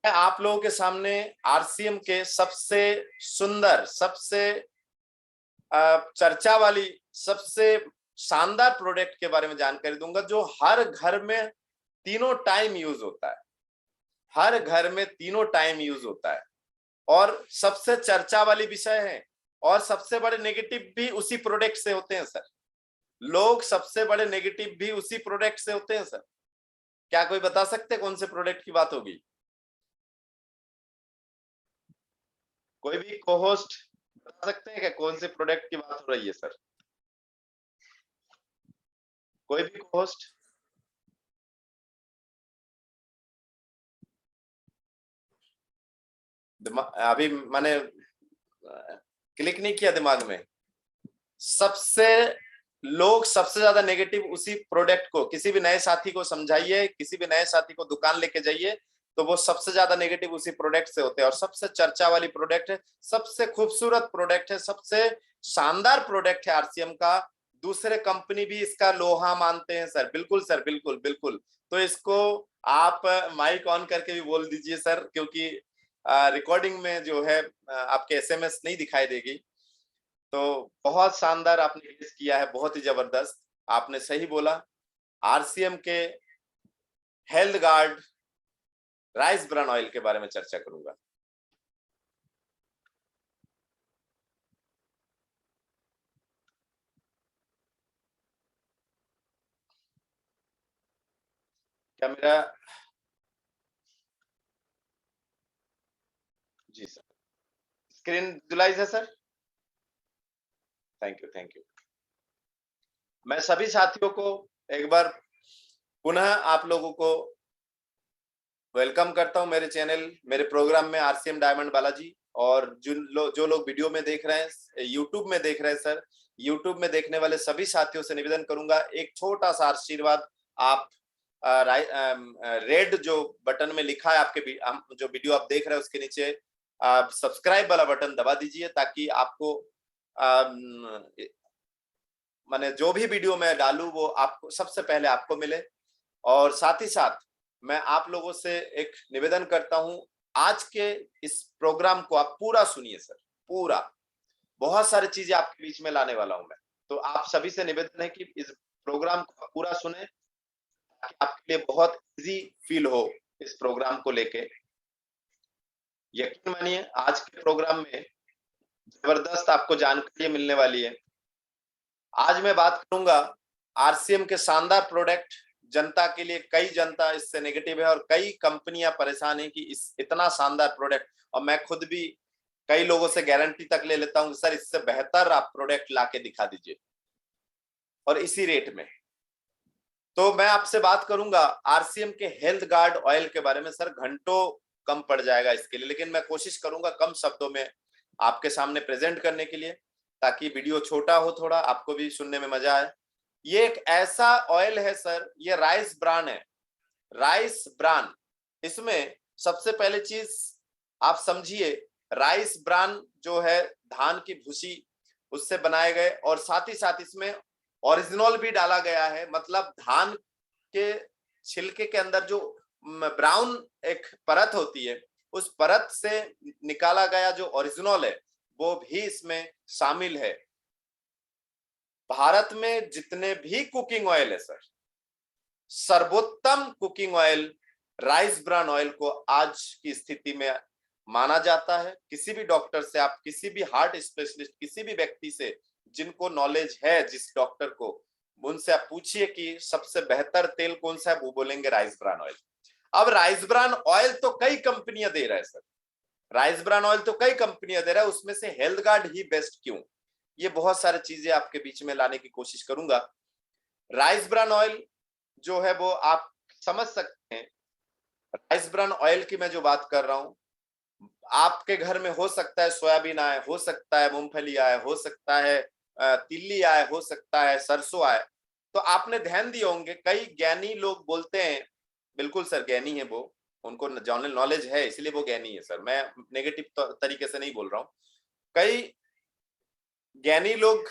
मैं आप लोगों के सामने आरसीएम के सबसे सुंदर, सबसे चर्चा वाली, सबसे शानदार प्रोडक्ट के बारे में जानकारी दूंगा, जो हर घर में तीनों टाइम यूज होता है। हर घर में तीनों टाइम यूज होता है और सबसे चर्चा वाली विषय है। और सबसे बड़े नेगेटिव भी उसी प्रोडक्ट से होते हैं सर। लोग सबसे बड़े नेगेटिव भी उसी प्रोडक्ट से होते हैं सर। क्या कोई बता सकते कौन से प्रोडक्ट की बात होगी? कोई भी को होस्ट बता सकते हैं क्या कौन से प्रोडक्ट की बात हो रही है सर? कोई भी को होस्ट? अभी मैंने क्लिक नहीं किया दिमाग में। सबसे लोग सबसे ज्यादा नेगेटिव उसी प्रोडक्ट को, किसी भी नए साथी को समझाइए, किसी भी नए साथी को दुकान लेके जाइए, तो वो सबसे ज्यादा नेगेटिव उसी प्रोडक्ट से होते हैं। और सबसे चर्चा वाली प्रोडक्ट है, सबसे खूबसूरत प्रोडक्ट है, सबसे शानदार प्रोडक्ट है आरसीएम का। दूसरे कंपनी भी इसका लोहा मानते हैं सर। बिल्कुल सर, बिल्कुल बिल्कुल। तो इसको आप माइक ऑन करके भी बोल दीजिए सर, क्योंकि रिकॉर्डिंग में जो है आपके एसएमएस नहीं दिखाई देगी। तो बहुत शानदार आपने गेस किया है, बहुत ही जबरदस्त आपने सही बोला। आरसीएम के health guard rice bran oil के बारे में चर्चा करूंगा। क्या मेरा जी सर स्क्रीन विजुलाइज है sir? Thank you, thank you. मैं सभी साथियों को एक बार पुनः आप लोगों को वेलकम करता हूं मेरे चैनल, मेरे प्रोग्राम में आरसीएम डायमंड बालाजी। और जो लोग वीडियो में देख रहे हैं, यूट्यूब में देख रहे हैं सर, यूट्यूब में देखने वाले सभी साथियों से निवेदन करूंगा, एक छोटा सा आशीर्वाद। आप रेड जो बटन में लिखा है आपके जो वीडियो आप देख रहे हैं उसके नीचे सब्सक्राइब वाला बटन दबा दीजिए, ताकि आपको माने जो भी वीडियो मैं डालूं वो आपको सबसे पहले आपको मिले। और साथ ही साथ मैं आप लोगों से एक निवेदन करता हूं, आज के इस प्रोग्राम को आप पूरा सुनिए सर, पूरा। बहुत सारी चीजें आपके बीच में लाने वाला हूं मैं। तो आप सभी से निवेदन है कि इस प्रोग्राम को पूरा सुने, ताकि आपके लिए बहुत इजी फील हो इस प्रोग्राम को लेके। यकीन मानिए आज के प्रोग्राम में जबरदस्त आपको जानकारी मिलने वाली है। आज मैं बात करूंगा आरसीएम के शानदार प्रोडक्ट। जनता के लिए, कई जनता इससे नेगेटिव है और कई कंपनियां परेशान है कि इस इतना शानदार प्रोडक्ट, और मैं खुद भी कई लोगों से गारंटी तक ले लेता हूं कि सर इससे बेहतर आप प्रोडक्ट लाके दिखा दीजिए और इसी रेट में। तो मैं आपसे बात करूंगा आरसीएम के हेल्थ गार्ड ऑयल के बारे में। सर घंटों कम पड़ जाएगा इसके लिए, लेकिन मैं कोशिश करूंगा कम शब्दों में आपके सामने प्रेजेंट करने के लिए, ताकि वीडियो छोटा हो, थोड़ा आपको भी सुनने में मजा आए। ये एक ऐसा ऑयल है सर, ये राइस ब्रान है, राइस ब्रान। इसमें सबसे पहले चीज आप समझिए, राइस ब्रान जो है धान की भूसी, उससे बनाए गए, और साथ ही साथ इसमें ओरिजिनल भी डाला गया है। मतलब धान के छिलके के अंदर जो ब्राउन एक परत होती है, उस परत से निकाला गया जो ओरिजिनल है वो भी इसमें शामिल है। भारत में जितने भी कुकिंग ऑयल है सर, सर्वोत्तम cooking oil rice bran oil को आज की स्थिति में माना जाता है। किसी भी डॉक्टर से, आप किसी भी हार्ट स्पेशलिस्ट, किसी भी व्यक्ति से जिनको नॉलेज है, जिस डॉक्टर को, उनसे आप पूछिए कि सबसे बेहतर तेल कौन सा है, वो बोलेंगे राइस ब्रान ऑयल। अब राइस ब्रान ऑयल तो कई कंपनियां दे रहे हैं सर, राइस ब्रान ऑयल तो कई कंपनियां दे रहा है, उसमें से हेल्थ गार्ड ही बेस्ट क्यों? ये बहुत सारी चीजें आपके बीच में लाने की कोशिश करूंगा। राइस ब्रान ऑयल जो है वो आप समझ सकते हैं। राइस ब्रान ऑयल की मैं जो बात कर रहा हूं, आपके घर में हो सकता है सोयाबीन आए, हो सकता है मूंगफली आए, हो सकता है तिल्ली आए, हो सकता है सरसों आए। तो आपने ध्यान दिए होंगे, कई ज्ञानी लोग बोलते हैं, बिल्कुल सर ज्ञानी है वो, उनको जनरल नॉलेज है इसलिए वो ज्ञानी है सर, मैं नेगेटिव तरीके से नहीं बोल रहा हूं। कई ज्ञानी लोग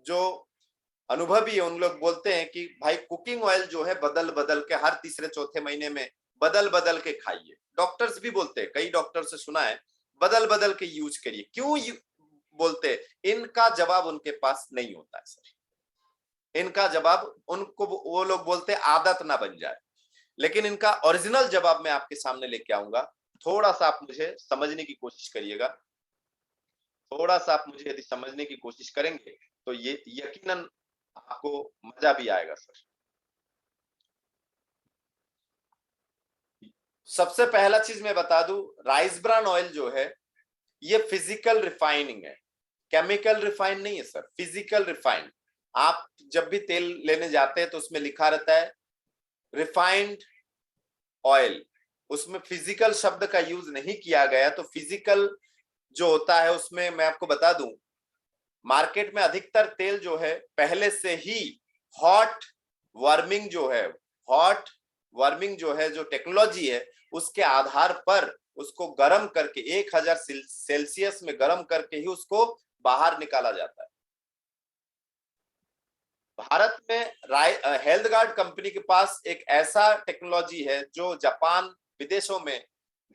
जो अनुभवी है, उन लोग बोलते हैं कि भाई कुकिंग ऑयल जो है बदल बदल के हर तीसरे चौथे महीने में बदल बदल के खाइए। डॉक्टर्स भी बोलते हैं, कई डॉक्टर से सुना है बदल बदल के यूज करिए। क्यों बोलते हैं? इनका जवाब उनके पास नहीं होता है सर। इनका जवाब उनको, वो लोग बोलते हैं आदत ना बन जाए। लेकिन इनका ओरिजिनल जवाब मैं आपके सामने लेके आऊंगा। थोड़ा सा आप मुझे समझने की कोशिश करिएगा। थोड़ा सा आप मुझे यदि समझने की कोशिश करेंगे तो ये यकीनन आपको मजा भी आएगा सर। सबसे पहला चीज मैं बता दूं, राइस ब्रान ऑयल जो है ये फिजिकल रिफाइनिंग है, केमिकल रिफाइन नहीं है सर, फिजिकल रिफाइंड। आप जब भी तेल लेने जाते हैं तो उसमें लिखा रहता है रिफाइंड ऑयल, उसमें फिजिकल शब्द का यूज नहीं किया गया। तो फिजिकल जो होता है उसमें मैं आपको बता दूं, मार्केट में अधिकतर तेल जो है पहले से ही हॉट वर्मिंग जो है, हॉट वर्मिंग जो है, जो टेक्नोलॉजी है उसके आधार पर उसको गर्म करके 1000 सेल्सियस में गर्म करके ही उसको बाहर निकाला जाता है। भारत में हेल्थ गार्ड कंपनी के पास एक ऐसा टेक्नोलॉजी है जो जापान विदेशों में,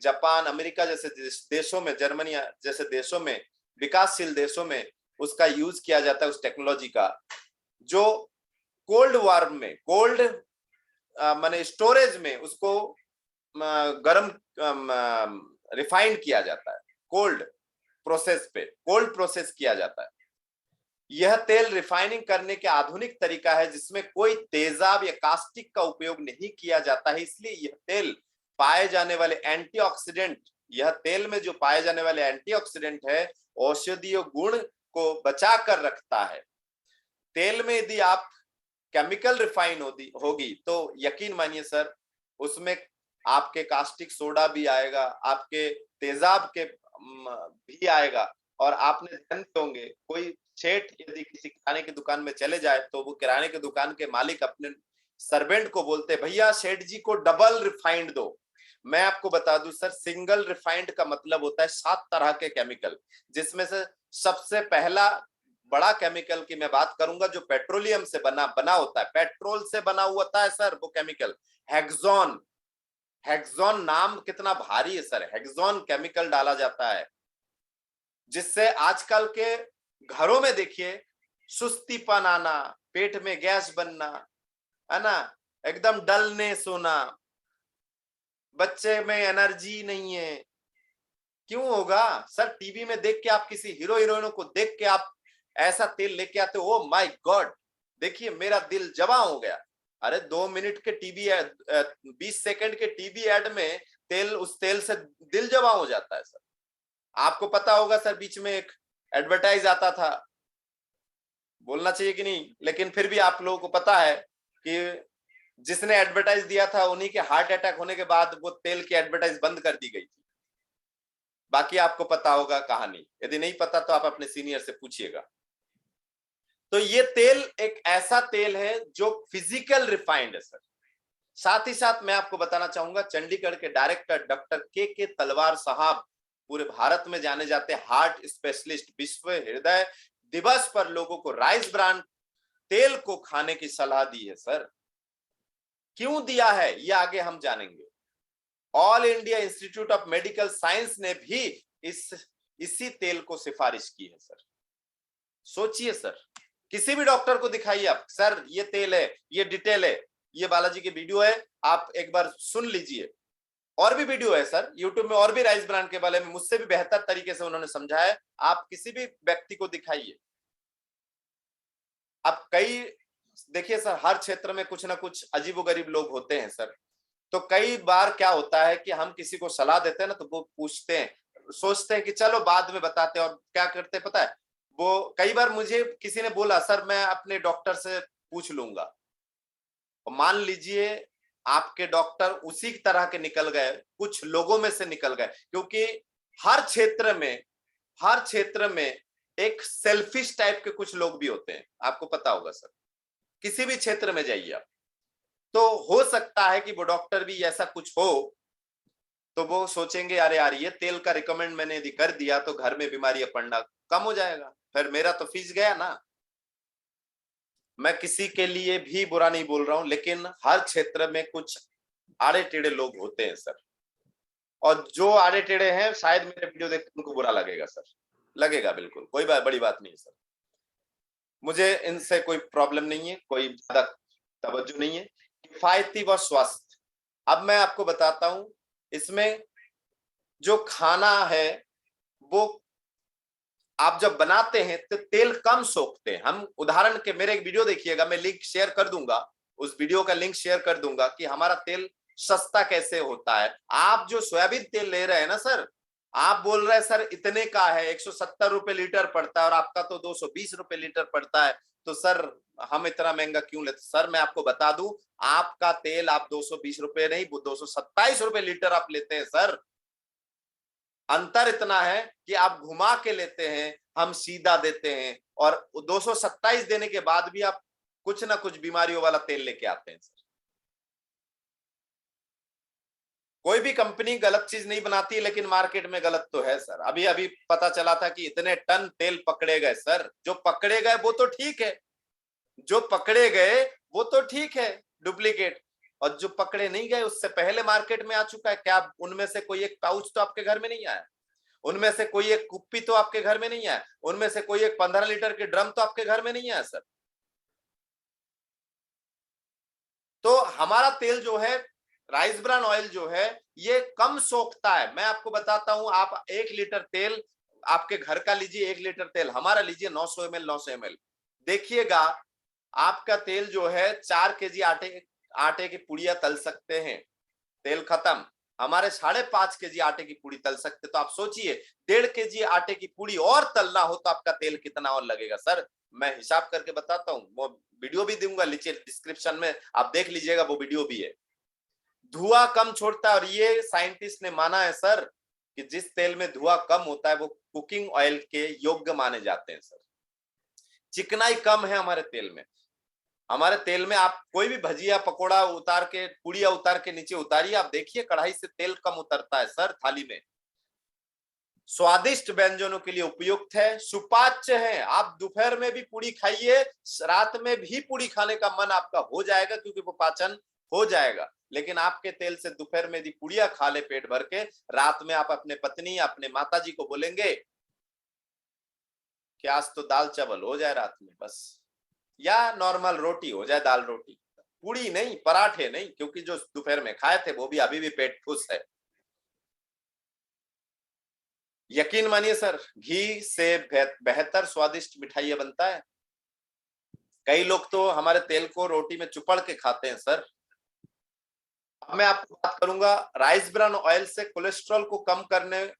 जापान अमेरिका जैसे देशों में, जर्मनी जैसे देशों में, विकासशील देशों में उसका यूज किया जाता है, उस टेक्नोलॉजी का, जो कोल्ड वार्म में, कोल्ड माने स्टोरेज में उसको गर्म रिफाइंड किया जाता है, कोल्ड प्रोसेस पे, कोल्ड प्रोसेस किया जाता है। यह तेल रिफाइनिंग करने के आधुनिक तरीका है जिसमें कोई तेजाब या कास्टिक का उपयोग नहीं किया जाता है। इसलिए यह तेल पाए जाने वाले एंटीऑक्सीडेंट, यह तेल में जो पाए जाने वाले एंटीऑक्सीडेंट है औषधीय गुण को बचा कर रखता है। तेल में यदि आप केमिकल रिफाइन होगी तो यकीन मानिए सर उसमें आपके कास्टिक सोडा भी आएगा, आपके तेजाब के भी आएगा। और आपने ध्यान दिए होंगे कोई सेठ यदि किसी किराने की दुकान में चले जाए तो वो किराने की दुकान के मालिक अपने सर्वेंट को बोलते भैया सेठ जी को डबल रिफाइंड दो। मैं आपको बता दूं सर, सिंगल रिफाइंड का मतलब होता है 7 तरह के केमिकल, जिसमें से सबसे पहला बड़ा केमिकल की मैं बात करूंगा जो पेट्रोलियम से बना होता है, पेट्रोल से बना हुआ होता है सर वो केमिकल, हेक्सोन। हेक्सोन नाम कितना भारी है सर, हेक्सोन केमिकल डाला जाता है जिससे आजकल के घरों में देखिए सुस्तीपन आना, पेट में गैस बनना, है ना, एकदम डलने सोना, बच्चे में एनर्जी नहीं है। क्यों होगा सर? टीवी में देख के आप किसी हीरो हीरोइनों को देख के आप ऐसा तेल लेके आते हो, ओ माय गॉड देखिए मेरा दिल जवां हो गया। अरे 2 मिनट के टीवी एड, 20 सेकंड के टीवी एड में तेल, उस तेल से दिल जवां हो जाता है सर। आपको पता होगा सर बीच में एक एडवर्टाइज आता था, बोलना चाहिए कि नहीं, लेकिन फिर भी आप लोगों को पता है कि जिसने एडवर्टाइज दिया था उन्हीं के हार्ट अटैक होने के बाद वो तेल की एडवर्टाइज बंद कर दी गई थी। बाकी आपको पता होगा कहानी, यदि नहीं पता तो आप अपने सीनियर से पूछिएगा। तो ये तेल एक ऐसा तेल है जो फिजिकल रिफाइंड है सर। साथ ही साथ मैं आपको बताना चाहूंगा चंडीगढ़ के डायरेक्टर डॉक्टर के तलवार साहब पूरे भारत में जाने जाते हार्ट स्पेशलिस्ट, विश्व हृदय दिवस पर लोगों को राइस ब्रान तेल को खाने की सलाह दी है सर। क्यों दिया है ये आगे हम जानेंगे। All India institute of medical science ने भी इसी तेल को सिफारिश की है सर। सोचिए सर, किसी भी डॉक्टर को दिखाइए आप, सर ये तेल है, ये डिटेल है, ये बालाजी की वीडियो है, आप एक बार सुन लीजिए। और भी वीडियो है सर यूट्यूब में, और भी राइस ब्रांड के बारे में मुझसे भी बेहतर तरीके से उन्होंने समझाया, आप किसी भी व्यक्ति को दिखाइए। अब कई देखिए सर हर क्षेत्र में कुछ ना कुछ अजीबोगरीब लोग होते हैं सर। तो कई बार क्या होता है कि हम किसी को सलाह देते हैं ना तो वो पूछते हैं, सोचते हैं कि चलो बाद में बताते हैं, और क्या करते हैं पता है, वो कई बार मुझे किसी ने बोला सर मैं अपने डॉक्टर से पूछ लूंगा, मान लीजिए आपके डॉक्टर उसी तरह के निकल गए, कुछ लोगों में से निकल गए, क्योंकि हर क्षेत्र में, हर क्षेत्र में एक सेल्फिश टाइप के कुछ लोग भी होते हैं, आपको पता होगा सर। किसी भी क्षेत्र में जाइए आप, तो हो सकता है कि वो डॉक्टर भी ऐसा कुछ हो, तो वो सोचेंगे अरे यार ये तेल का रिकमेंड मैंने यदि कर दिया तो घर में बीमारियां पड़ना कम हो जाएगा, फिर मेरा तो फीस गया ना। मैं किसी के लिए भी बुरा नहीं बोल रहा हूं, लेकिन हर क्षेत्र में कुछ आड़े टेढ़े लोग होते हैं सर, और जो आड़े टेढ़े हैं शायद मेरे वीडियो देख के उनको बुरा लगेगा सर, लगेगा, बिल्कुल कोई बड़ी बात नहीं सर, मुझे इनसे कोई प्रॉब्लम नहीं है, कोई ज्यादा तवज्जो नहीं है। किफायती व स्वस्थ, अब मैं आपको बताता हूं, इसमें जो खाना है वो आप जब बनाते हैं तो तेल कम सोखते हैं। हम उदाहरण के, मेरे एक वीडियो देखिएगा, मैं लिंक शेयर कर दूंगा, उस वीडियो का लिंक शेयर कर दूंगा कि हमारा तेल सस्ता कैसे होता है। आप जो सोयाबीन तेल ले रहे हैं ना सर, आप बोल रहे हैं सर इतने का है, 170 रुपए लीटर पड़ता है, और आपका तो 220 रुपए लीटर पड़ता है, तो सर हम इतना महंगा क्यों लेते? सर मैं आपको बता दूं, आपका तेल आप 220 रुपए नहीं, 227 रुपए लीटर आप लेते हैं सर। अंतर इतना है कि आप घुमा के लेते हैं, हम सीधा देते हैं, और 227 देने के बाद भी आप कुछ ना कुछ बीमारियों वाला तेल लेके आते हैं सर। कोई भी कंपनी गलत चीज नहीं बनाती है, लेकिन मार्केट में गलत तो है सर। अभी अभी पता चला था कि इतने टन तेल पकड़े गए सर। जो पकड़े गए वो तो ठीक है, जो पकड़े गए वो तो ठीक है डुप्लीकेट, और जो पकड़े नहीं गए उससे पहले मार्केट में आ चुका है। क्या उनमें से कोई एक पाउच तो आपके घर में नहीं आया? उनमें से कोई एक कुप्पी तो आपके घर में नहीं आया? उनमें से कोई एक 15 लीटर के ड्रम तो आपके घर में नहीं आया सर? तो हमारा तेल जो है, राइस ब्रान ऑयल जो है, ये कम सोखता है। मैं आपको बताता हूं, आप 1 लीटर तेल आपके घर का लीजिए, 1 लीटर तेल हमारा लीजिए, 900 ml 900 ml, देखिएगा आपका तेल जो है 4 kg आटे की पुड़िया तल सकते हैं, तेल खत्म। हमारे 5.5 kg आटे की पूड़ी तल सकते, तो आप सोचिए 1.5 kg आटे की पूड़ी और तलना हो तो आपका तेल कितना और लगेगा सर। मैं हिसाब करके बताता हूँ, वो वीडियो भी दूंगा नीचे डिस्क्रिप्शन में, आप देख लीजिएगा, वो वीडियो भी है। धुआं कम छोड़ता है, और ये साइंटिस्ट ने माना है सर कि जिस तेल में धुआं कम होता है वो कुकिंग ऑयल के योग्य माने जाते हैं सर। चिकनाई कम है हमारे तेल में। हमारे तेल में आप कोई भी भजिया पकोड़ा उतार के, पुड़िया उतार के नीचे उतारिए, आप देखिए कढ़ाई से तेल कम उतरता है सर थाली में। स्वादिष्ट व्यंजनों के लिए उपयुक्त है, सुपाच्य है। आप दोपहर में भी पूड़ी खाइए, रात में भी पूड़ी खाने का मन आपका हो जाएगा, क्योंकि वो पाचन हो जाएगा। लेकिन आपके तेल से दोपहर में यदि पूड़िया खा ले पेट भर के, रात में आप अपने पत्नी, अपने माताजी को बोलेंगे कि आज तो दाल चावल हो जाए रात में बस, या नॉर्मल रोटी हो जाए, दाल रोटी, पूड़ी नहीं, पराठे नहीं, क्योंकि जो दोपहर में खाए थे वो भी अभी भी पेट खुश है। यकीन मानिए सर, घी से बेहतर स्वादिष्ट मिठाइयां बनता है। कई लोग तो हमारे तेल को रोटी में चुपड़ के खाते हैं सर। अब मैं आपको बात करूंगा, राइस ब्रान ऑयल से कोलेस्ट्रॉल को कम करने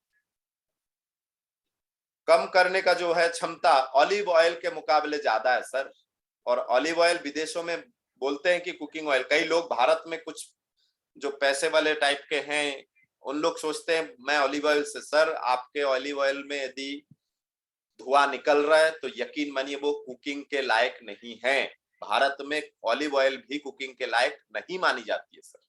का जो है क्षमता ऑलिव ऑयल के मुकाबले ज्यादा है सर। और ऑलिव ऑयल विदेशों में बोलते हैं कि कुकिंग ऑयल। कई लोग भारत में कुछ जो पैसे वाले टाइप के हैं, उन लोग सोचते हैं मैं ऑलिव ऑयल से, सर आपके ऑलिव ऑयल में यदि धुआं निकल रहा है तो यकीन मानिए वो कुकिंग के लायक नहीं है। भारत में ऑलिव ऑयल भी कुकिंग के लायक नहीं मानी जाती है सर।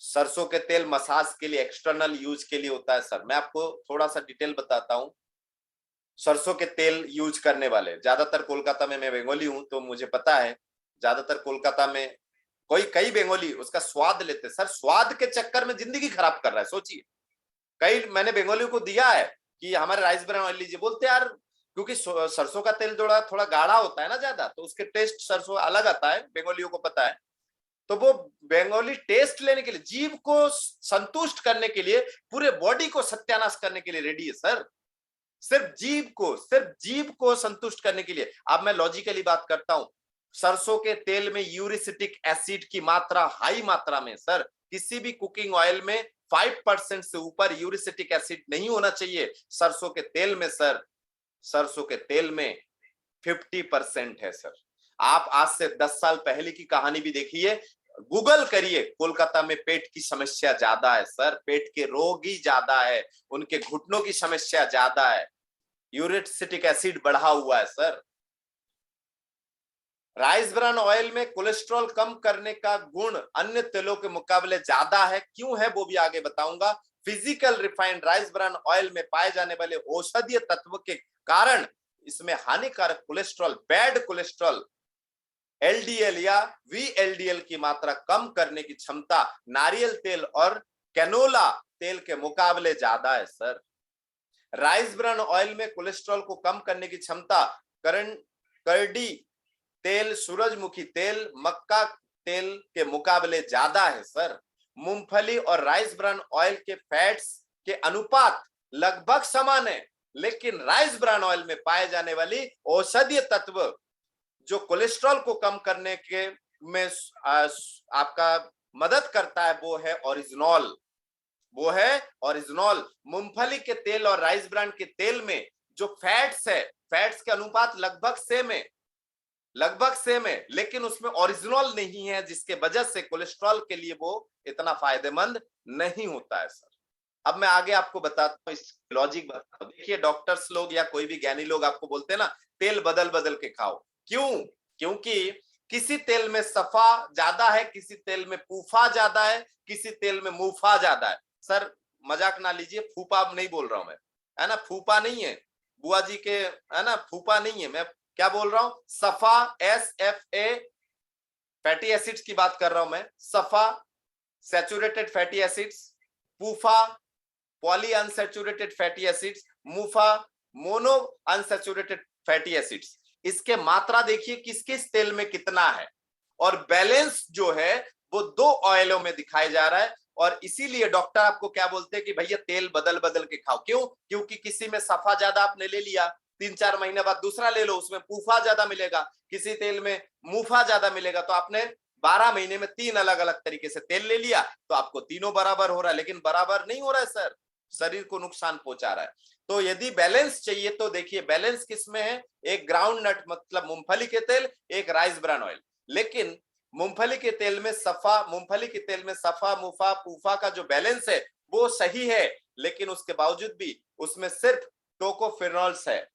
सरसों के तेल मसाज के लिए, एक्सटर्नल यूज के लिए होता है सर। मैं आपको थोड़ा सा डिटेल बताता हूं। सरसों के तेल यूज करने वाले ज्यादातर कोलकाता में, मैं बंगाली हूं तो मुझे पता है, ज्यादातर कोलकाता में कई बंगाली उसका स्वाद लेते सर। स्वाद के चक्कर में जिंदगी खराब कर रहा है, सोचिए। कई मैंने बंगालियों को दिया है कि हमारे राइस ब्रान ऑयल लीजिए, बोलते यार क्योंकि सरसों का तेल थोड़ा गाढ़ा होता है ना ज्यादा, तो उसके टेस्ट सरसों अलग आता है, बंगालियों को पता है। तो वो बंगाली टेस्ट लेने के लिए, जीभ को संतुष्ट करने के लिए, पूरे बॉडी को सत्यानाश करने के लिए रेडी है सर। सिर्फ जीभ को संतुष्ट करने के लिए। अब मैं लॉजिकली बात करता हूं, सरसों के तेल में यूरिसिटिक एसिड की मात्रा हाई मात्रा में सर। किसी भी कुकिंग ऑयल में 5% से ऊपर यूरिसिटिक एसिड नहीं होना चाहिए। सरसों के तेल में सर, सरसों के तेल में 50% है सर। आप आज से 10 साल पहले की कहानी भी देखिए, गूगल करिए, कोलकाता में पेट की समस्या ज्यादा है सर, पेट के रोगी ज्यादा है, उनके घुटनों की समस्या ज्यादा है, यूरिसिटिक एसिड बढ़ा हुआ है सर। राइस ब्रान ऑयल में कोलेस्ट्रॉल कम करने का गुण अन्य तेलों के मुकाबले ज्यादा है। क्यों है वो भी आगे बताऊंगा। Physical refined rice bran oil में पाए जाने वाले औषधीय तत्व के कारण इसमें हानिकारक कोलेस्ट्रॉल, बैड कोलेस्ट्रॉल एलडीएल या वीएलडीएल की मात्रा कम करने की क्षमता नारियल तेल और कैनोला तेल के मुकाबले ज्यादा है सर। राइस ब्रान ऑयल में कोलेस्ट्रॉल को कम करने की क्षमता करडी तेल, सूरजमुखी तेल, मक्का तेल के मुकाबले ज्यादा है सर। मूंगफली और राइस ब्रान ऑयल के फैट्स के अनुपात लगभग समान है, लेकिन राइस ब्रान ऑयल में पाए जाने वाली औषधीय तत्व जो कोलेस्ट्रॉल को कम करने के में आपका मदद करता है वो है ओरिजिनॉल, वो है ओरिजिनॉल। मूंगफली के तेल और राइस ब्रान के तेल में जो फैट्स है, फैट्स के अनुपात लगभग सेम है, लगभग सेम है, लेकिन उसमें ओरिजिनॉल नहीं है, जिसके वजह से कोलेस्ट्रॉल के लिए वो इतना फायदेमंद नहीं होता है सर। अब मैं आगे आपको बताता हूँ, इस लॉजिक बताता हूँ। देखिए डॉक्टर्स लोग या कोई भी ज्ञानी लोग आपको बोलते हैं ना तेल बदल बदल के खाओ, क्यों? क्योंकि किसी तेल में सफा ज्यादा है, किसी तेल में पूफा ज्यादा है, किसी तेल में मुफा ज्यादा है। सर मजाक ना लीजिए, फूफा नहीं बोल रहा हूं मैं, है ना, फूफा नहीं है, बुआ जी के, है ना, फूफा नहीं है, मैं क्या बोल रहा हूं, सफा, SFA फैटी एसिड्स की बात कर रहा हूं मैं, SAFA saturated fatty acids, PUFA poly unsaturated fatty acids, MUFA mono unsaturated fatty acids. इसके मात्रा देखिए किस किस तेल में कितना है, और बैलेंस जो है वो 2 ऑयलों में दिखाया जा रहा है। और इसीलिए डॉक्टर आपको क्या बोलते हैं कि भैया तेल बदल बदल के खाओ, क्यों? क्योंकि किसी में सफा ज्यादा आपने ले लिया, 3-4 महीने बाद दूसरा ले लो, उसमें पूफा ज्यादा मिलेगा, किसी तेल में मुफा ज्यादा मिलेगा, तो आपने 12 महीने में 3 अलग अलग तरीके से तेल ले लिया, तो आपको तीनों बराबर हो रहा है, लेकिन बराबर नहीं हो रहा है सर, शरीर को नुकसान पहुंचा रहा है। तो यदि बैलेंस चाहिए तो देखिए बैलेंस किसमें है, एक ग्राउंड नट मतलब मूंगफली के तेल, एक राइस ब्रान ऑयल। लेकिन मूंगफली के तेल में सफा, मूंगफली के तेल में सफा, मुफा, पूफा का जो बैलेंस है वो सही है, लेकिन उसके बावजूद भी उसमें सिर्फ टोकोफेनॉल्स है।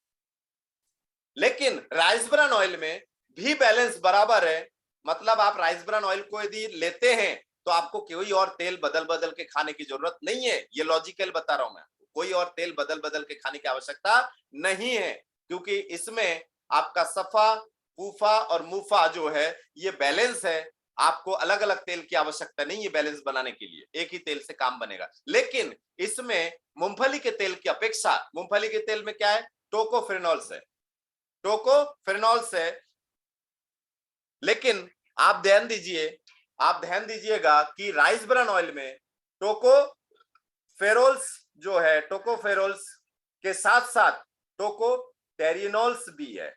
लेकिन राइस ब्रान ऑयल में भी बैलेंस बराबर है, मतलब आप राइस ब्रान ऑयल को यदि लेते हैं तो आपको कोई और तेल बदल बदल के खाने की जरूरत नहीं है। ये लॉजिकल बता रहा हूं मैं, कोई और तेल बदल बदल के खाने की आवश्यकता नहीं है, क्योंकि इसमें आपका सफा, पूफा और मुफा जो है ये बैलेंस है। आपको अलग अलग तेल की आवश्यकता नहीं है बैलेंस बनाने के लिए, एक ही तेल से काम बनेगा। लेकिन इसमें मूंगफली के तेल की अपेक्षा, मूंगफली के तेल में क्या है, टोकोफेनॉल्स है, टोकोफेनॉल्स है। लेकिन आप ध्यान दीजिए, आप ध्यान दीजिएगा कि राइस ब्रान ऑयल में टोकोफेरोल्स जो है, टोकोफेरोल्स के साथ साथ टोकोटेरिनोल्स भी है।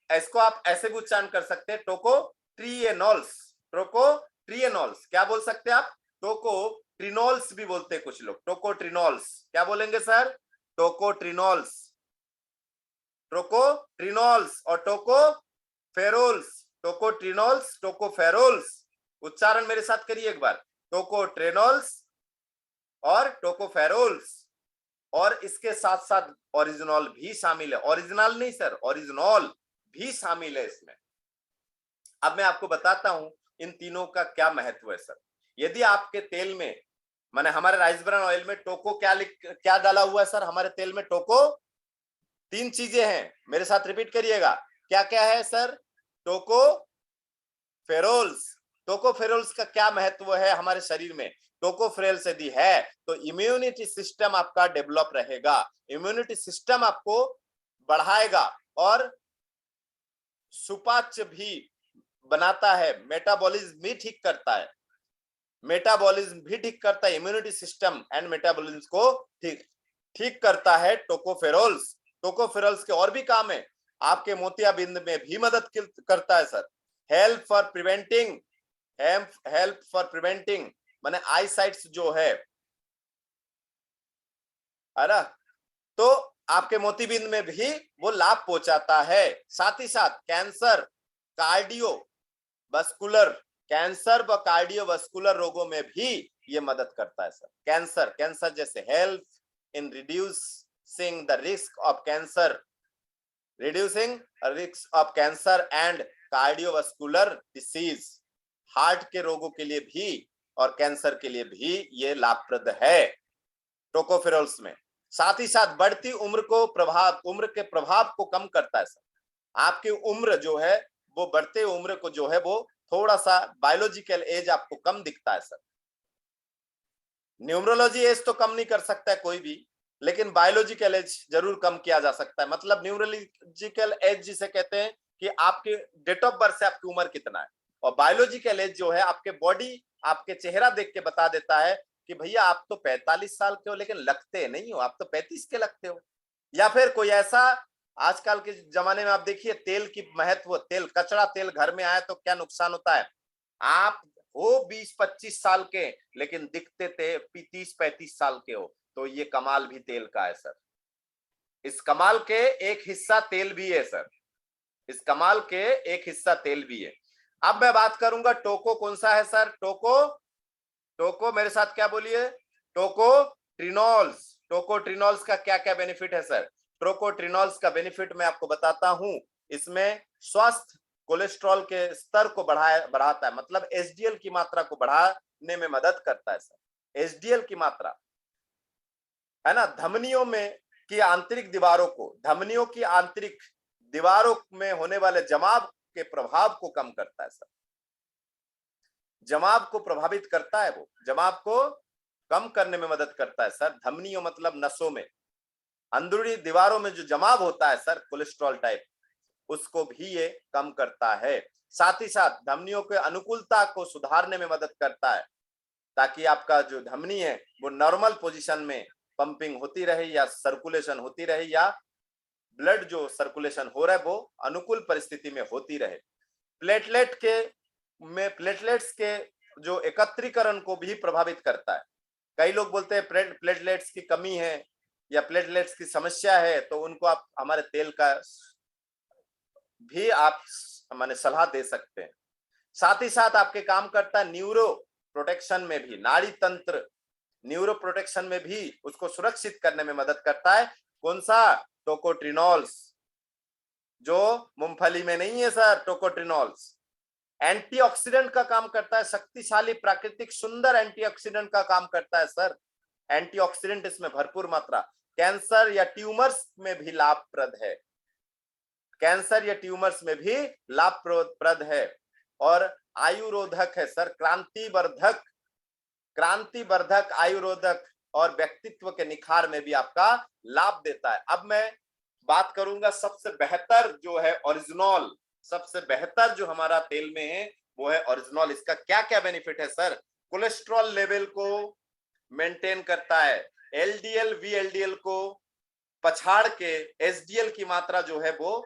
इसको आप ऐसे भी उच्चारण कर सकते हैं, टोकोट्रिएनोल्स, टोकोट्रिएनोल्स क्या बोल सकते हैं आप, टोकोट्रिनोल्स भी बोलते हैं कुछ लोग, टोकोट्रिनोल्स क्या बोलेंगे सर, टोकोट्रिनोल्स, टोकोट्रिनोल्स और टोकोफेरोल्स, टोकोट्रिनोल्स, टोकोफेरोल्स, उच्चारण मेरे साथ करिए एक बार, टोकोट्रिनोल्स और टोकोफेरोल्स। और इसके साथ साथ ओरिजिनॉल भी शामिल है, ओरिजिनल नहीं सर, ओरिजिनॉल भी शामिल है इसमें। अब मैं आपको बताता हूं इन तीनों का क्या महत्व है सर। यदि आपके तेल में, माने हमारे राइस ब्रान ऑयल में टोको क्या डाला हुआ है सर, हमारे तेल में टोको 3 चीजें हैं, मेरे साथ रिपीट करिएगा, क्या क्या है सर, टोकोफेरोल्स। टोकोफेरोल्स का क्या महत्व है हमारे शरीर में, टोकोफेरोल्स यदि है तो इम्यूनिटी सिस्टम आपका डेवलप रहेगा, इम्यूनिटी सिस्टम आपको बढ़ाएगा, और सुपाच्य भी बनाता है, मेटाबॉलिज्म भी ठीक करता है, मेटाबॉलिज्म भी ठीक करता है, इम्यूनिटी सिस्टम एंड मेटाबॉलिज्म को ठीक करता है टोकोफेरोल्स। टोकोफेरोल्स के और भी काम है, आपके मोतियाबिंद में भी मदद करता है सर, हेल्प फॉर प्रिवेंटिंग माने आई साइट्स जो है ना, तो आपके मोतिबिंद में भी वो लाभ पहुंचाता है। साथ ही साथ कैंसर, कैंसर व कार्डियोवास्कुलर रोगों में भी ये मदद करता है सर। कैंसर जैसे help in reducing the risk of cancer and cardiovascular disease, heart के रोगों के लिए भी और कैंसर के लिए भी ये लाभप्रद है टोकोफेरोल्स में। साथ ही साथ बढ़ती उम्र के प्रभाव को कम करता है सर। आपकी उम्र जो है वो बढ़ते उम्र को जो है वो थोड़ा सा बायोलॉजिकल एज आपको कम दिखता है सर। न्यूमरोलॉजी एज तो कम नहीं कर सकता है कोई भी, लेकिन बायोलॉजिकल एज जरूर कम किया जा सकता है। मतलब न्यूमरोलॉजिकल एज जिसे कहते हैं कि आपके डेट ऑफ बर्थ से आपकी उम्र कितना है, और बायोलॉजिकल एज जो है आपके बॉडी, आपके चेहरा देख के बता देता है कि भैया आप तो 45 साल के हो लेकिन लगते नहीं हो, आप तो 35 के लगते हो। या फिर कोई ऐसा, आजकल के जमाने में आप देखिए तेल की महत्व, तेल कचरा तेल घर में आए तो क्या नुकसान होता है। आप हो 20-25 साल के लेकिन दिखते थे 30-35 साल के हो, तो ये कमाल भी तेल का है सर। इस कमाल के एक हिस्सा तेल भी है सर, इस कमाल के एक हिस्सा तेल भी है। अब मैं बात करूंगा टोको कौन सा है सर। टोको, टोको मेरे साथ क्या बोलिए, टोकोट्रिनॉल्स। टोकोट्रिनॉल्स का क्या क्या बेनिफिट है सर। टोकोट्रिनॉल्स का बेनिफिट मैं आपको बताता हूं। इसमें स्वस्थ कोलेस्ट्रॉल के स्तर को बढ़ाता है, मतलब एचडीएल की मात्रा को बढ़ाने में मदद करता है सर। एचडीएल की मात्रा है ना, धमनियों में की आंतरिक दीवारों को, धमनियों की आंतरिक दीवारों में होने वाले जमाव के प्रभाव को कम करता है सर। जमाव को प्रभावित करता है, वो जमाव को कम करने में मदद करता है सर। धमनियों मतलब नसों में, अंदरूनी दीवारों में जो जमाव होता है सर कोलेस्ट्रॉल टाइप, उसको भी ये कम करता है। साथ ही साथ धमनियों के अनुकूलता को सुधारने में मदद करता है, ताकि आपका जो धमनी है वो नॉर्मल पोजीशन में पंपिंग होती रहे या सर्कुलेशन होती रहे, या ब्लड जो सर्कुलेशन हो रहा है वो अनुकूल परिस्थिति में होती रहे। प्लेटलेट्स के जो एकत्रीकरण को भी प्रभावित करता है। कई लोग बोलते हैं प्लेटलेट्स की कमी है या प्लेटलेट्स की समस्या है, तो उनको आप हमारे तेल का भी आप माने सलाह दे सकते हैं। साथ ही साथ आपके काम करता है न्यूरो प्रोटेक्शन में भी, नाड़ी तंत्र न्यूरो प्रोटेक्शन में भी उसको सुरक्षित करने में मदद करता है। कौन सा, टोकोट्रिनॉल्स, जो मूंगफली में नहीं है सर, टोकोट्रिनॉल्स। एंटीऑक्सीडेंट का काम करता है, शक्तिशाली प्राकृतिक सुंदर एंटीऑक्सीडेंट का काम करता है सर। एंटीऑक्सीडेंट इसमें भरपूर मात्रा, कैंसर या ट्यूमर्स में भी लाभप्रद है, कैंसर या ट्यूमर्स में भी लाभप्रद है। और आयुरोधक है सर, क्रांतिवर्धक, क्रांतिवर्धक, आयुरोधक और व्यक्तित्व के निखार में भी आपका लाभ देता है। अब मैं बात करूंगा सबसे बेहतर जो है ओरिजिनॉल, सबसे बेहतर जो हमारा तेल में है वो है ओरिजिनॉल। इसका क्या क्या बेनिफिट है सर। कोलेस्ट्रॉल लेवल को मेंटेन करता है, एलडीएल वीएलडीएल को पछाड़ के एसडीएल की मात्रा जो है वो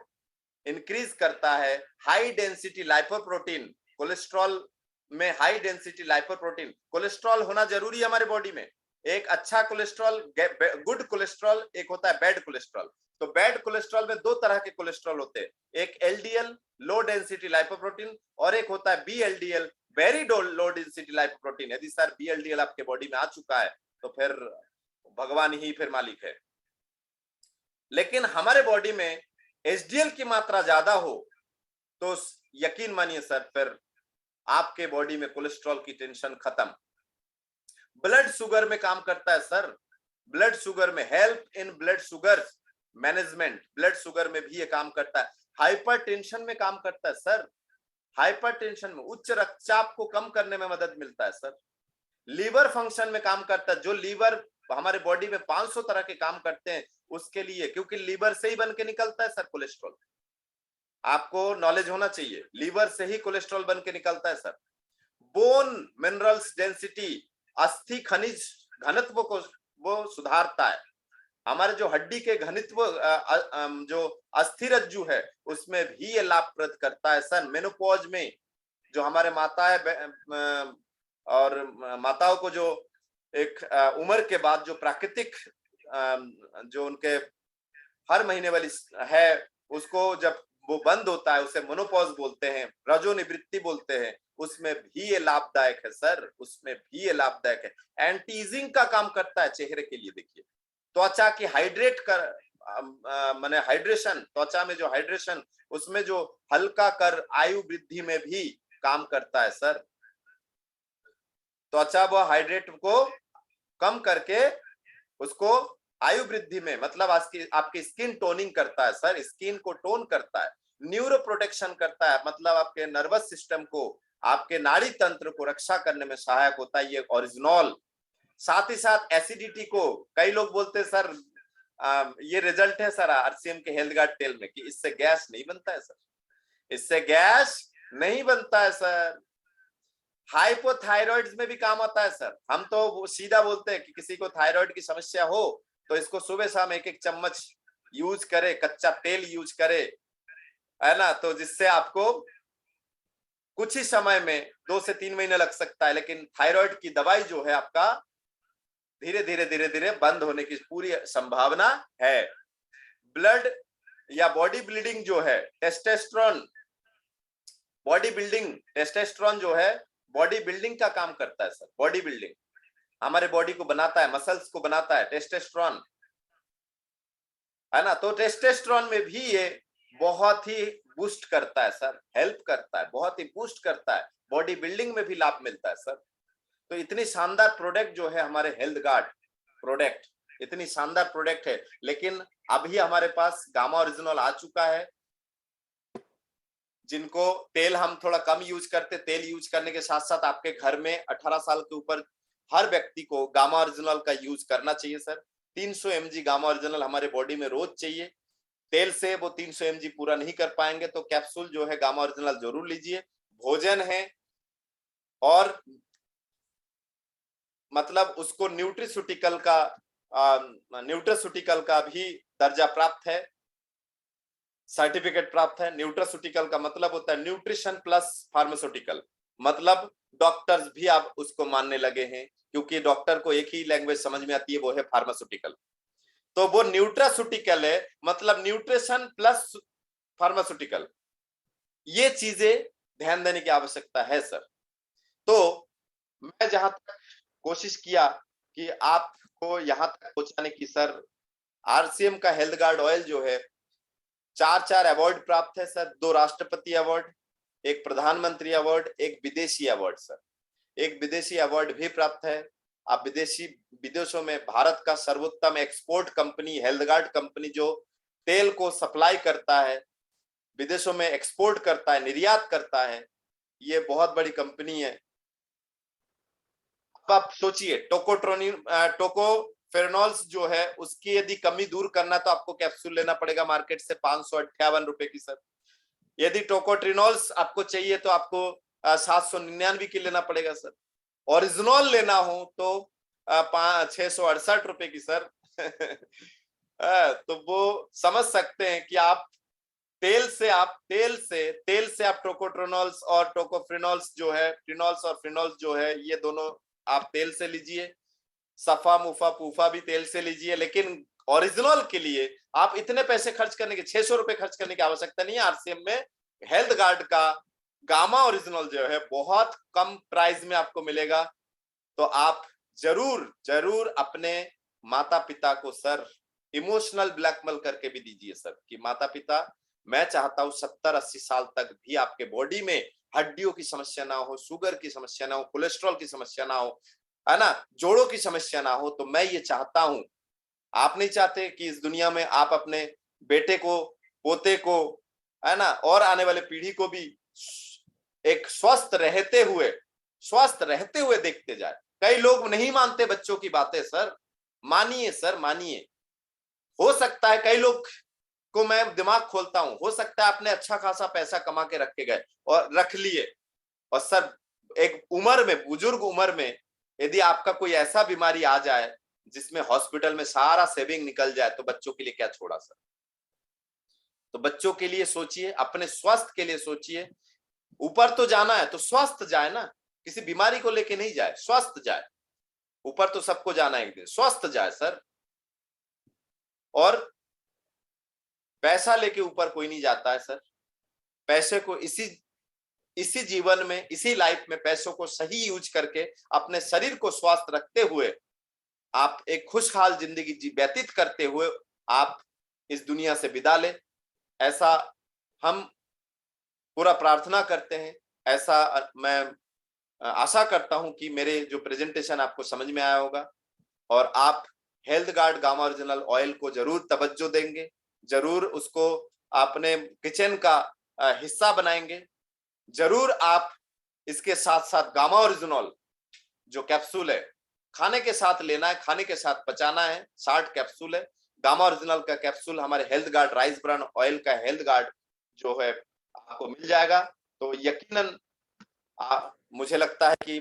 इंक्रीज करता है। हाई डेंसिटी लाइपोप्रोटीन, कोलेस्ट्रॉल में हाई डेंसिटी लाइपोप्रोटीन, कोलेस्ट्रॉल होना जरूरी है हमारे बॉडी में। एक अच्छा कोलेस्ट्रॉल, गुड कोलेस्ट्रॉल, एक होता है बैड कोलेस्ट्रॉल। तो बैड कोलेस्ट्रॉल में दो तरह के कोलेस्ट्रॉल होते हैं, एक एलडीएल लो डेंसिटी लाइपोप्रोटीन, और एक होता है VLDL very low density lipoprotein. यदि सर बीएलडीएल आपके बॉडी में आ चुका है तो फिर भगवान ही फिर मालिक है। लेकिन हमारे बॉडी में एचडीएल की मात्रा ज्यादा हो तो यकीन मानिए सर, फिर आपके बॉडी में कोलेस्ट्रॉल की टेंशन खत्म। ब्लड शुगर में काम करता है सर, ब्लड शुगर में, help in blood sugar management, blood sugar में भी ये काम करता है। हाइपरटेंशन में काम करता है सर, हाइपरटेंशन में उच्च रक्तचाप को कम करने में मदद मिलता है सर। लीवर फंक्शन में काम करता है, जो लीवर हमारे बॉडी में 500 तरह के काम करते हैं उसके लिए, क्योंकि लीवर से ही बन के निकलता है सर कोलेस्ट्रॉल। आपको नॉलेज होना चाहिए, लीवर से ही कोलेस्ट्रॉल बन के निकलता है सर। बोन मिनरल्स डेंसिटी, अस्थि खनिज घनत्व को वो सुधारता है। हमारे जो हड्डी के घनत्व, जो अस्थि रज्जु है उसमें भी ये लाभप्रद करता है सर। मेनोपॉज में जो हमारे माता है और माताओं को जो एक उम्र के बाद जो प्राकृतिक जो उनके हर महीने वाली है, उसको जब वो बंद होता है उसे मोनोपॉज बोलते हैं, रजोनिवृत्ति बोलते हैं, उसमें भी ये लाभदायक है सर, उसमें भी ये लाभदायक है। एंटी एजिंग का काम करता है चेहरे के लिए। देखिए त्वचा की हाइड्रेट कर माने हाइड्रेशन, त्वचा में जो हाइड्रेशन, उसमें जो हल्का कर आयु वृद्धि में भी काम करता है सर। त्वचा व हाइड्रेट को कम करके उसको आयु वृद्धि में, मतलब आपकी स्किन टोनिंग करता है सर, स्किन को टोन करता है। न्यूरो प्रोटेक्शन करता है, मतलब आपके नर्वस सिस्टम को, आपके नाड़ी तंत्र को रक्षा करने में सहायक होता है ये ओरिजिनॉल। साथ ही साथ एसिडिटी को, कई लोग बोलते हैं सर ये रिजल्ट है सर आरसीएम के हेल्थ गार्ड तेल में कि इससे गैस नहीं बनता है सर, इससे गैस नहीं बनता है सर। हाइपोथायरॉइड में भी काम आता है सर। हम तो सीधा बोलते हैं कि किसी को थायराइड की समस्या हो तो इसको सुबह शाम एक एक चम्मच यूज करे, कच्चा तेल यूज करे, है ना, तो जिससे आपको कुछ ही समय में 2 से 3 महीने लग सकता है, लेकिन थायराइड की दवाई जो है आपका धीरे धीरे धीरे धीरे बंद होने की पूरी संभावना है। ब्लड या बॉडी बिल्डिंग जो है, टेस्टोस्टेरोन, बॉडी बिल्डिंग, टेस्टोस्टेरोन जो है बॉडी बिल्डिंग का काम करता है सर। बॉडी बिल्डिंग हमारे बॉडी को बनाता है, मसल्स को बनाता है टेस्टोस्टेरोन, है ना। तो टेस्टोस्टेरोन में भी ये बहुत ही बूस्ट करता है सर, हेल्प करता है, बहुत ही बूस्ट करता है, बॉडी बिल्डिंग में भी लाभ मिलता है सर। तो इतनी शानदार प्रोडक्ट जो है हमारे हेल्थ गार्ड प्रोडक्ट, इतनी शानदार प्रोडक्ट है, लेकिन अभी हमारे पास गामा ओरिजिनल आ चुका है। जिनको तेल हम थोड़ा कम यूज करते, तेल यूज करने के साथ साथ आपके घर में 18 साल के ऊपर हर व्यक्ति को गामा ओरिजिनल का यूज करना चाहिए सर। 300 mg गामा ओरिजिनल हमारे बॉडी में रोज चाहिए। तेल से वो 300 mg पूरा नहीं कर पाएंगे तो कैप्सूल जो है गामा ओरिजिनल जरूर लीजिए। भोजन है और मतलब उसको न्यूट्रिस्यूटिकल का भी दर्जा प्राप्त है, सर्टिफिकेट प्राप्त है। न्यूट्रास्यूटिकल का मतलब होता है न्यूट्रिशन प्लस फार्मास्यूटिकल, मतलब डॉक्टर्स भी आप उसको मानने लगे हैं, क्योंकि डॉक्टर को एक ही लैंग्वेज समझ में आती है, वो है फार्मास्यूटिकल। तो वो न्यूट्रास्यूटिकल है, मतलब न्यूट्रिशन प्लस फार्मास्यूटिकल, ये चीजें ध्यान देने की आवश्यकता है सर। तो मैं जहां तक कोशिश किया कि आपको यहां तक पहुंचाने की सर, आरसीएम का हेल्थ गार्ड ऑयल जो है 4 अवार्ड प्राप्त है सर। 2 राष्ट्रपति अवार्ड, एक प्रधानमंत्री अवार्ड, एक विदेशी अवार्ड सर। एक विदेशी अवार्ड भी प्राप्त है। आप विदेशों में भारत का सर्वोत्तम export company health guard company जो तेल को सप्लाई करता है, विदेशों में एक्सपोर्ट करता है, निर्यात करता है, ये बहुत बड़ी कंपनी है। अब आप सोचिए टोकोफेरेनॉल्स जो है उसकी यदि कमी दूर करना तो आपको कैप्सूल लेना पड़ेगा मार्केट से 558 रुपए की सर। यदि टोकोट्रिनॉल्स आपको चाहिए तो आपको 799 की लेना पड़ेगा सर। ओरिजिनल लेना हो तो 668 रुपए की सर। तो वो समझ सकते हैं कि आप तेल से आप टोकोट्रिनॉल्स और टोकोफ्रिनॉल्स जो है, ट्रिनॉल्स और फ्रिनॉल्स जो है, ये दोनों आप तेल से लीजिए। सफा मुफा पूफा भी तेल से लीजिए, लेकिन ओरिजिनल के लिए आप इतने पैसे खर्च करने के, 600 रुपए खर्च करने की आवश्यकता नहीं है। आरसीएम में हेल्थ गार्ड का गामा ओरिजिनल जो है बहुत कम प्राइस में आपको मिलेगा। तो आप जरूर जरूर अपने माता पिता को सर इमोशनल ब्लैकमेल करके भी दीजिए सर कि माता पिता, मैं चाहता हूं 70-80 साल तक भी आपके बॉडी में हड्डियों की समस्या ना हो, शुगर की समस्या ना हो, कोलेस्ट्रॉल की समस्या ना हो, है ना, जोड़ों की समस्या ना हो। तो मैं ये चाहता हूं, आप नहीं चाहते कि इस दुनिया में आप अपने बेटे को, पोते को, है ना, और आने वाले पीढ़ी को भी एक स्वस्थ रहते हुए देखते जाए। कई लोग नहीं मानते बच्चों की बातें सर, मानिए सर, मानिए। हो सकता है कई लोग को मैं दिमाग खोलता हूं, हो सकता है आपने अच्छा खासा पैसा कमा के रख के गए और रख लिए, और सर एक उम्र में, बुजुर्ग उम्र में यदि आपका कोई ऐसा बीमारी आ जाए जिसमें हॉस्पिटल में सारा सेविंग निकल जाए, तो बच्चों के लिए क्या छोड़ा सर। तो बच्चों के लिए सोचिए, अपने स्वास्थ्य के लिए सोचिए। ऊपर तो जाना है तो स्वस्थ जाए ना, किसी बीमारी को लेके नहीं जाए, स्वस्थ जाए। ऊपर तो सबको जाना है, एक दिन स्वस्थ जाए सर। और पैसा लेके ऊपर कोई नहीं जाता है सर। पैसे को इसी जीवन में, इसी लाइफ में पैसों को सही यूज करके अपने शरीर को स्वस्थ रखते हुए आप एक खुशहाल जिंदगी व्यतीत करते हुए आप इस दुनिया से विदा ले, ऐसा हम पूरा प्रार्थना करते हैं। ऐसा मैं आशा करता हूं कि मेरे जो प्रेजेंटेशन आपको समझ में आया होगा और आप health guard gamma original oil को जरूर तवज्जो देंगे, जरूर उसको अपने किचन का हिस्सा बनाएंगे। जरूर आप इसके साथ साथ गामा ओरिजिनल जो कैप्सूल है खाने के साथ लेना है, खाने के साथ पचाना है। 60 कैप्सूल है। गामा ओरिजिनल का कैप्सूल हमारे health guard rice bran oil का हेल्थ गार्ड जो है आपको मिल जाएगा। तो यकीनन मुझे लगता है कि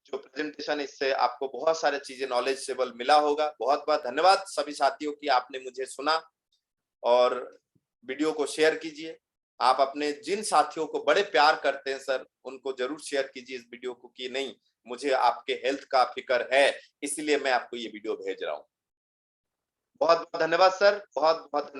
जो प्रेजेंटेशन इससे आपको बहुत सारे चीजें नॉलेजेबल मिला होगा। बहुत बहुत धन्यवाद सभी साथियों की, आपने मुझे सुना। और वीडियो को शेयर कीजिए। आप अपने जिन साथियों को बड़े प्यार करते हैं सर, उनको जरूर शेयर कीजिए इस वीडियो को कि नहीं, मुझे आपके हेल्थ का फिक्र है, इसलिए मैं आपको ये वीडियो भेज रहा हूँ। बहुत बहुत धन्यवाद सर, बहुत बहुत